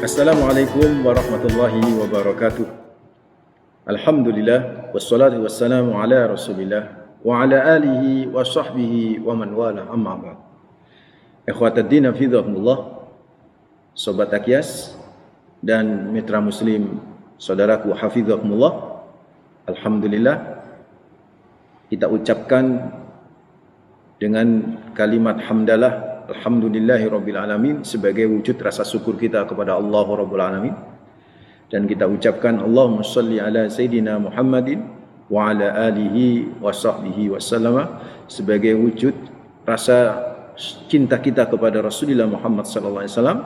Assalamualaikum warahmatullahi wabarakatuh. Alhamdulillah wassalatu wassalamu ala Rasulillah wa ala alihi wa sahbihi wa man wala amma ba'd. Ikhwatad din hafizahumullah, sobat Akyas dan mitra muslim saudaraku hafizahumullah. Alhamdulillah kita ucapkan dengan kalimat hamdalah alhamdulillahi rabbil alamin sebagai wujud rasa syukur kita kepada Allah Rabbul Alamin, dan kita ucapkan Allahumma shalli ala Sayyidina Muhammadin wa ala alihi wa sahbihi wasallama sebagai wujud rasa cinta kita kepada Rasulullah Muhammad sallallahu alaihi wasallam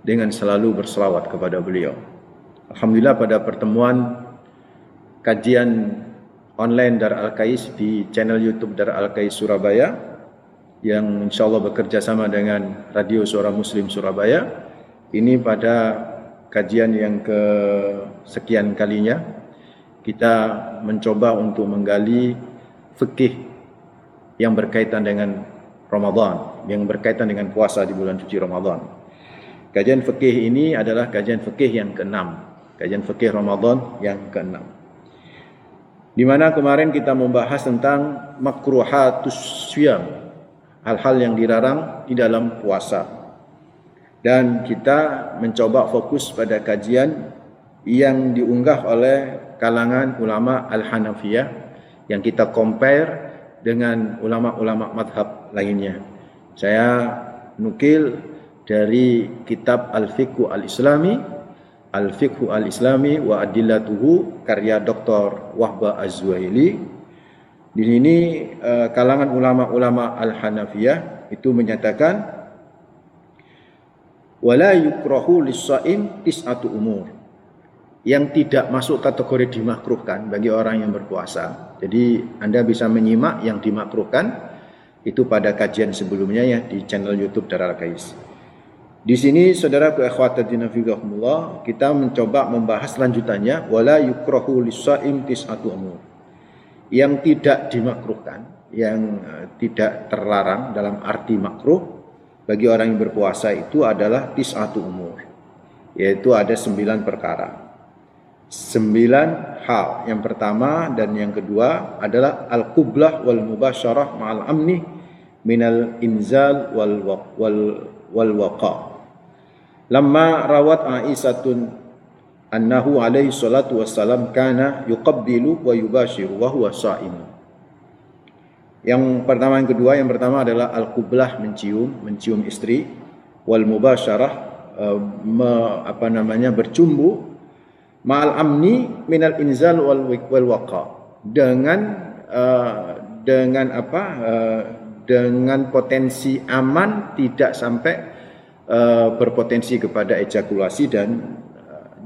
dengan selalu berselawat kepada beliau. Alhamdulillah, pada pertemuan kajian online Dar Al-Kais di channel YouTube Dar Al-Kais Surabaya yang insyaallah bekerja sama dengan Radio Suara Muslim Surabaya, ini pada kajian yang kesekian kalinya kita mencoba untuk menggali fikih yang berkaitan dengan Ramadan, yang berkaitan dengan puasa di bulan suci Ramadan. Kajian fikih ini adalah kajian fikih yang ke-6, kajian fikih Ramadan yang ke-6, di mana kemarin kita membahas tentang makruhatus syiyam, hal-hal yang dilarang di dalam puasa. Dan kita mencoba fokus pada kajian yang diunggah oleh kalangan ulama Al-Hanafiyah yang kita compare dengan ulama-ulama madhab lainnya. Saya nukil dari kitab Al-Fiqhu Al-Islami, Al-Fiqhu Al-Islami wa Adillatuhu, karya Dr. Wahbah Az-Zuhaili. Di sini kalangan ulama-ulama Al-Hanafiyah itu menyatakan wala yukrahu lis-shaim tis'atu umur, yang tidak masuk kategori dimakruhkan bagi orang yang berpuasa. Jadi Anda bisa menyimak yang dimakruhkan itu pada kajian sebelumnya ya di channel YouTube Dar Al-Kais. Di sini saudaraku ikhwatadina fillah, kita mencoba membahas lanjutannya wala yukrahu lis-shaim tis'atu umur, yang tidak dimakruhkan, yang tidak terlarang dalam arti makruh bagi orang yang berpuasa itu adalah tis'atu umur, yaitu ada 9 perkara, 9 hal. Yang pertama dan yang kedua adalah al-qublah wal mubasyarah ma'al amni minal inzal wal waqa. Lamma rawat Aisyatun annahu alaihi salatu wassalam kana yuqabbilu wa yubashiru wa huwa sha'im. Yang pertama, yang kedua, yang pertama adalah al-qublah, mencium istri, wal mubasyarah bercumbu, ma'al amni minal inzal wal waqa, dengan potensi aman, tidak sampai berpotensi kepada ejakulasi dan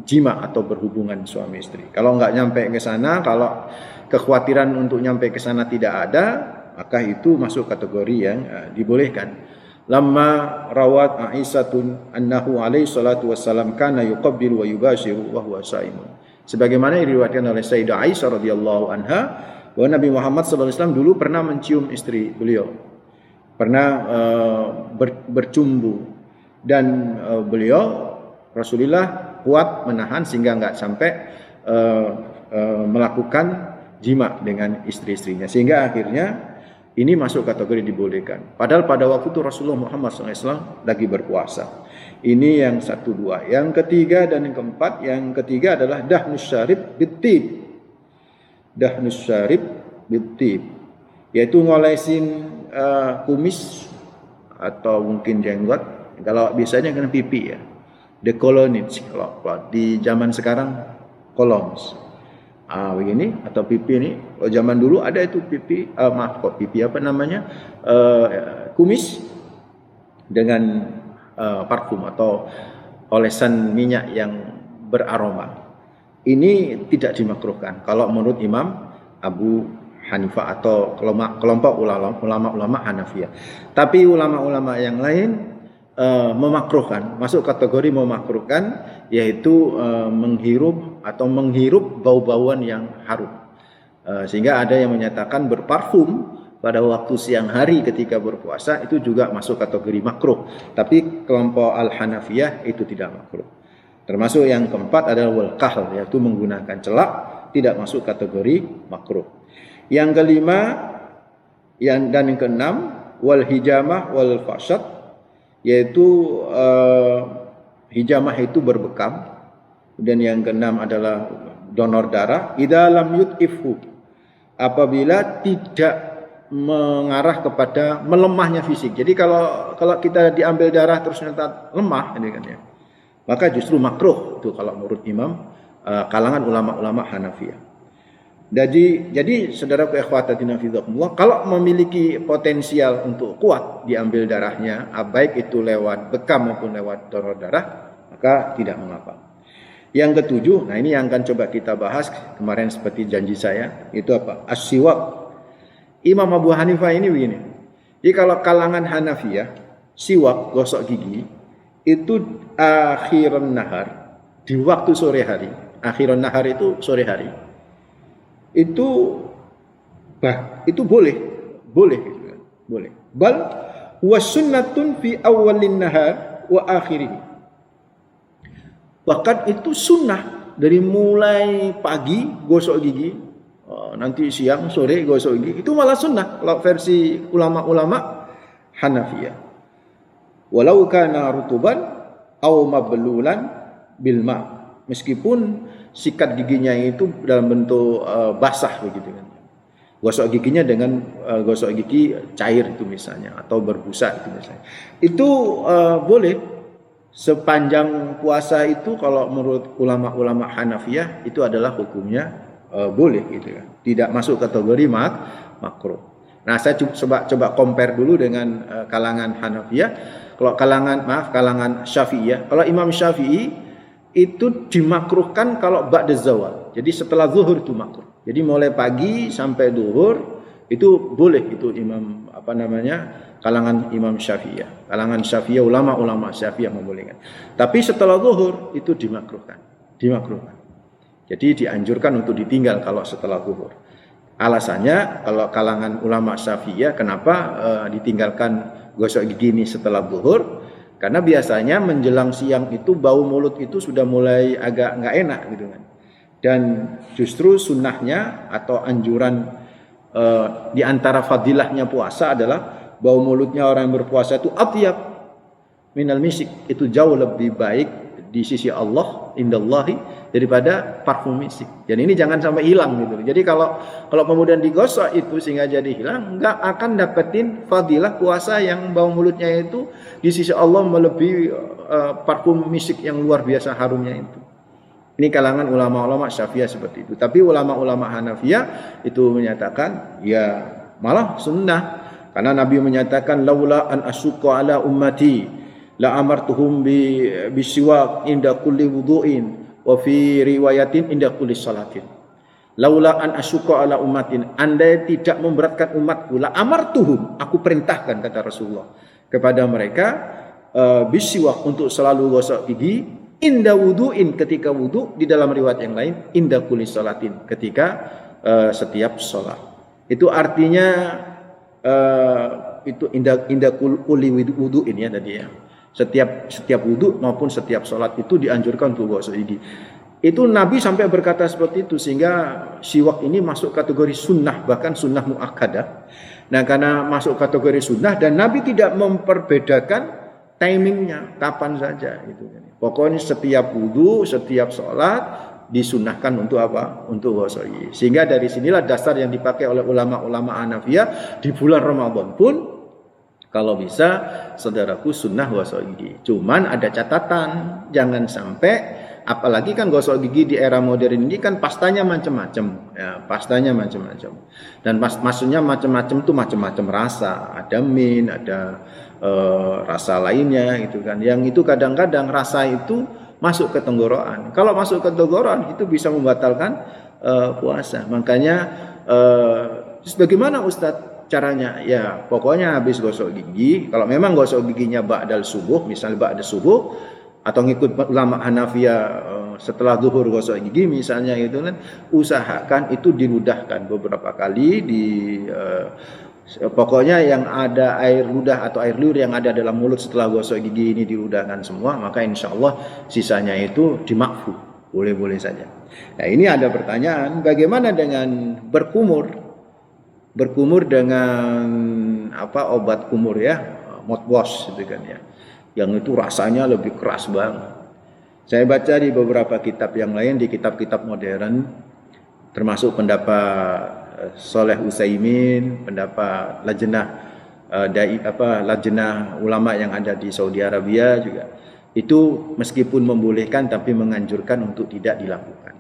jima atau berhubungan suami istri. Kalau nggak nyampe ke sana, kalau kekhawatiran untuk nyampe ke sana tidak ada, maka itu masuk kategori yang dibolehkan. Lamma rawat Aisyatun annahu alaihi salatu wassalam kana yuqabbilu wa yubashiru wa huwa shaimun. Sebagaimana diriwayatkan oleh Sayyidah Aisyah radhiyallahu anha bahwa Nabi Muhammad sallallahu alaihi wasallam dulu pernah mencium istri beliau, pernah bercumbu, dan beliau Rasulullah kuat menahan sehingga nggak sampai melakukan jima dengan istri-istrinya, sehingga akhirnya ini masuk kategori dibolehkan. Padahal pada waktu itu Rasulullah Muhammad SAW lagi berpuasa. Ini yang 1, 2. Yang ketiga dan yang keempat, yang ketiga adalah dahnus syarib bittib. Dahnus syarib bittib, yaitu ngolesin kumis atau mungkin jenggot. Kalau biasanya kan pipi ya, dekolonits, kalau di zaman sekarang kolons, begini, atau pipi ini. Kalau zaman dulu ada itu pipi, kumis dengan parfum atau olesan minyak yang beraroma. Ini tidak dimakruhkan kalau menurut Imam Abu Hanifah atau kelompok ulama Hanafiyah. Tapi ulama-ulama yang lain memakruhkan, masuk kategori memakruhkan, yaitu menghirup bau-bauan yang harum. Sehingga ada yang menyatakan berparfum pada waktu siang hari ketika berpuasa itu juga masuk kategori makruh. Tapi kelompok Al-Hanafiyah itu tidak makruh. Termasuk yang keempat adalah wal kahl, yaitu menggunakan celak, tidak masuk kategori makruh. Yang kelima dan yang keenam wal hijamah wal fasad, yaitu hijamah itu berbekam. Dan yang keenam adalah donor darah. Idza lam yud'ifhu, apabila tidak mengarah kepada melemahnya fisik. Jadi kalau kita diambil darah terus ternyata lemah ini kan ya, maka justru makruh itu kalau menurut imam kalangan ulama-ulama Hanafiyah. Jadi saudaraku ikhwatatina fillah, kalau memiliki potensial untuk kuat diambil darahnya, baik itu lewat bekam maupun lewat donor darah, maka tidak mengapa. Yang ketujuh, nah ini yang akan coba kita bahas kemarin seperti janji saya, itu apa? As-siwak. Imam Abu Hanifah ini begini. Jadi kalau kalangan Hanafiyah, siwak, gosok gigi, itu akhiran nahar, di waktu sore hari. Akhiran nahar itu sore hari. Itu boleh gitu kan. Boleh. Bal wa sunnatun fi awwalin nahar wa akhirih. Bahkan itu sunnah dari mulai pagi gosok gigi, nanti siang sore gosok gigi, itu malah sunnah kalau versi ulama-ulama Hanafiyah. Walau kana rutuban aw mablulan bil ma, meskipun sikat giginya itu dalam bentuk basah begitu kan. Gosok giginya dengan gosok gigi cair itu misalnya, atau berbusa itu misalnya. Itu boleh. Sepanjang puasa itu kalau menurut ulama-ulama Hanafiyah itu adalah hukumnya boleh gitu kan. Tidak masuk kategori makruh. Nah, saya coba compare dulu dengan kalangan Hanafiyah. Kalau kalangan Syafi'iyah, kalau Imam Syafi'i itu dimakruhkan kalau ba'da zawal. Jadi setelah zuhur itu makruh. Jadi mulai pagi sampai zuhur itu boleh, itu kalangan Imam Syafi'iyah. Kalangan Syafi'iyah, ulama-ulama Syafi'iyah membolehkan. Tapi setelah zuhur itu dimakruhkan. Jadi dianjurkan untuk ditinggal kalau setelah zuhur. Alasannya kalau kalangan ulama Syafi'iyah kenapa ditinggalkan gosok gigi ini setelah zuhur? Karena biasanya menjelang siang itu bau mulut itu sudah mulai agak nggak enak gitu kan. Dan justru sunnahnya atau anjuran di antara fadilahnya puasa adalah bau mulutnya orang yang berpuasa itu atyab minal misik, itu jauh lebih baik di sisi Allah indallahi daripada parfum misik. Dan ini jangan sampai hilang gitu. Jadi kalau kemudian digosok itu sehingga jadi hilang, nggak akan dapetin fadilah puasa yang bau mulutnya itu di sisi Allah melebihi parfum misik yang luar biasa harumnya itu. Ini kalangan ulama-ulama Syafi'iyah seperti itu. Tapi ulama-ulama Hanafiyah itu menyatakan ya malah sunnah. Karena Nabi menyatakan laula an asyqa ala ummati la amartuhum bisiwak inda kulli wudu'in wa fi riwayatin inda kulli salatin. Laula an asyqa ala ummatin, andai tidak memberatkan umatku, la amartuhum, aku perintahkan kata Rasulullah kepada mereka bisiwak untuk selalu gosok gigi inda wudu'in ketika wudu, di dalam riwayat yang lain inda kulli salatin ketika setiap sholat. Itu artinya itu inda kulli wudu'in ya tadi ya. Setiap wudu maupun setiap sholat itu dianjurkan untuk gosok gigi. Itu Nabi sampai berkata seperti itu, sehingga siwak ini masuk kategori sunnah, bahkan sunnah muakkadah. Nah, karena masuk kategori sunnah dan Nabi tidak memperbedakan timingnya kapan saja gitu. Pokoknya setiap wudu, setiap sholat disunahkan untuk apa? Untuk gosok gigi. Sehingga dari sinilah dasar yang dipakai oleh ulama-ulama Hanafiyah di bulan Ramadan pun kalau bisa saudaraku sunnah gosok gigi. Cuman ada catatan, jangan sampai, apalagi kan gosok gigi di era modern ini kan pastanya macam-macam, ya, pastanya macam-macam. Dan maksudnya macam-macam tuh macam-macam rasa, ada mint, ada rasa lainnya gitu kan. Yang itu kadang-kadang rasa itu masuk ke tenggorokan. Kalau masuk ke tenggorokan itu bisa membatalkan puasa. Makanya bagaimana Ustadz caranya? Ya pokoknya habis gosok gigi, kalau memang gosok giginya ba'dal subuh, misalnya ba'da subuh, atau ngikut ulama Hanafiyah setelah zuhur gosok gigi misalnya itu kan, usahakan itu diludahkan beberapa kali Pokoknya yang ada air ludah atau air liur yang ada dalam mulut setelah gosok gigi ini diludahkan semua, maka insya Allah sisanya itu dimakfu, boleh-boleh saja. Nah ini ada pertanyaan, bagaimana dengan berkumur? Berkumur dengan apa, obat kumur ya, mouthwash gitu kan ya, yang itu rasanya lebih keras banget. Saya baca di beberapa kitab yang lain, di kitab-kitab modern, termasuk pendapat Saleh Utsaimin, pendapat lajnah ulama yang ada di Saudi Arabia juga, itu meskipun membolehkan tapi menganjurkan untuk tidak dilakukan.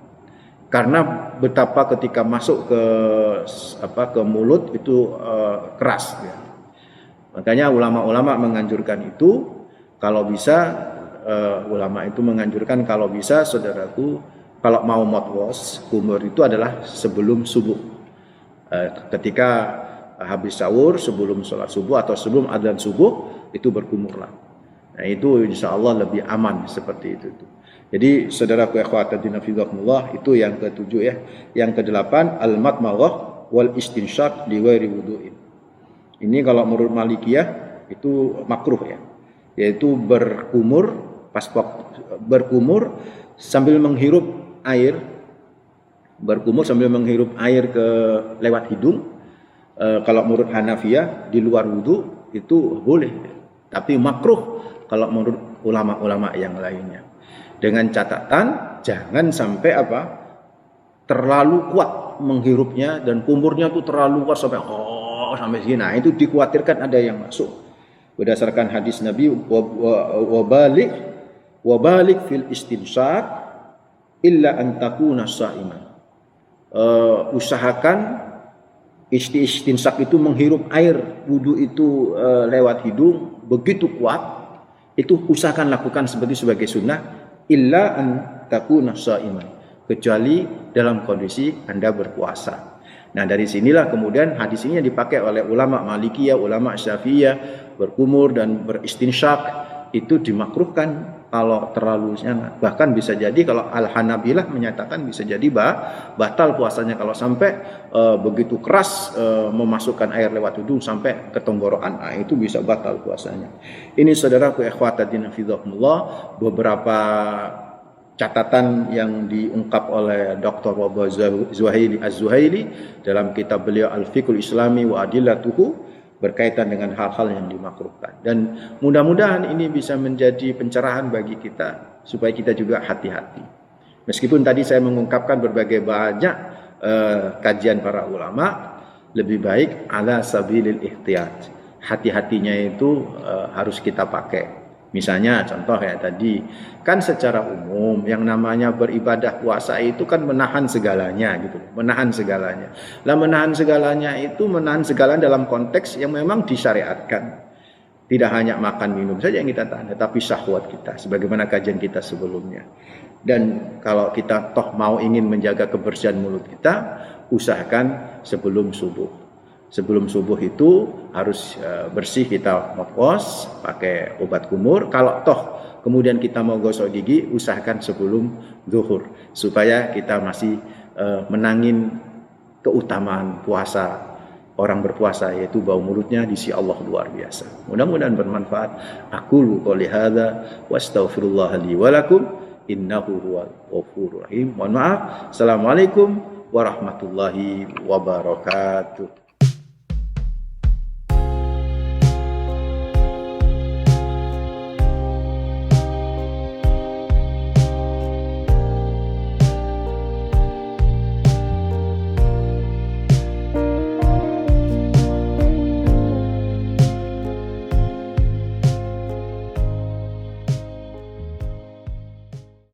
Karena betapa ketika masuk ke mulut itu keras ya. Makanya ulama-ulama menganjurkan itu, kalau bisa ulama itu menganjurkan kalau bisa saudaraku, kalau mau mouthwash kumur itu adalah sebelum subuh. Ketika habis sahur, sebelum sholat subuh atau sebelum adzan subuh, itu berkumurlah. Nah itu insya Allah lebih aman seperti itu. Jadi saudaraku ikhwataddin fillah, itu yang ketujuh ya. Yang kedelapan, al-madmaghah wal istinsyaq li ghairi wudu'in. Ini kalau menurut Malikiyah itu makruh ya, yaitu berkumur sambil menghirup air. Berkumur sambil menghirup air lewat hidung. Kalau menurut Hanafiyah di luar wudu itu boleh, tapi makruh kalau menurut ulama-ulama yang lainnya. Dengan catatan jangan sampai terlalu kuat menghirupnya, dan kumurnya tuh terlalu kuat sampai sini. Nah itu dikhawatirkan ada yang masuk. Berdasarkan hadis Nabi, wabalik fil istinsyaq illa an takuna sha'iman. Usahakan istinsak itu menghirup air wudu itu lewat hidung begitu kuat, itu usahakan lakukan sebagai sunnah, illa an takuna shaiman, kecuali dalam kondisi Anda berpuasa. Nah dari sinilah kemudian hadis ini yang dipakai oleh ulama Malikiyah, ulama Syafi'iyah, berkumur dan beristinsyak itu dimakruhkan kalau terlalu sangat. Bahkan bisa jadi kalau Al-Hanabilah menyatakan bisa jadi batal puasanya kalau sampai begitu keras memasukkan air lewat hidung sampai ke tenggorokan. Nah, itu bisa batal puasanya. Ini saudaraku ikhwataddin fillah, beberapa catatan yang diungkap oleh Dr. Wahbah Az-Zuhaili dalam kitab beliau Al-Fiqhul Islami wa Adillatuhu, berkaitan dengan hal-hal yang dimakruhkan. Dan mudah-mudahan ini bisa menjadi pencerahan bagi kita supaya kita juga hati-hati. Meskipun tadi saya mengungkapkan berbagai banyak kajian para ulama, lebih baik ala sabilil ihtiyat. Hati-hatinya itu harus kita pakai. Misalnya contoh ya tadi, kan secara umum yang namanya beribadah puasa itu kan menahan segalanya gitu, menahan segalanya. Lah menahan segalanya itu menahan segalanya dalam konteks yang memang disyariatkan. Tidak hanya makan minum saja yang kita tahan, tetapi syahwat kita sebagaimana kajian kita sebelumnya. Dan kalau kita toh mau ingin menjaga kebersihan mulut kita, usahakan sebelum subuh. Sebelum subuh itu harus bersih, kita mouthwash pakai obat kumur. Kalau toh kemudian kita mau gosok gigi, usahakan sebelum zuhur supaya kita masih menangin keutamaan puasa orang berpuasa, yaitu bau mulutnya di sisi Allah luar biasa. Mudah-mudahan bermanfaat. Aqulu qouli hadza wa astaghfirullah li wa lakum innahu huwal ghafurur rahim. Mohon maaf. Assalamualaikum warahmatullahi wabarakatuh.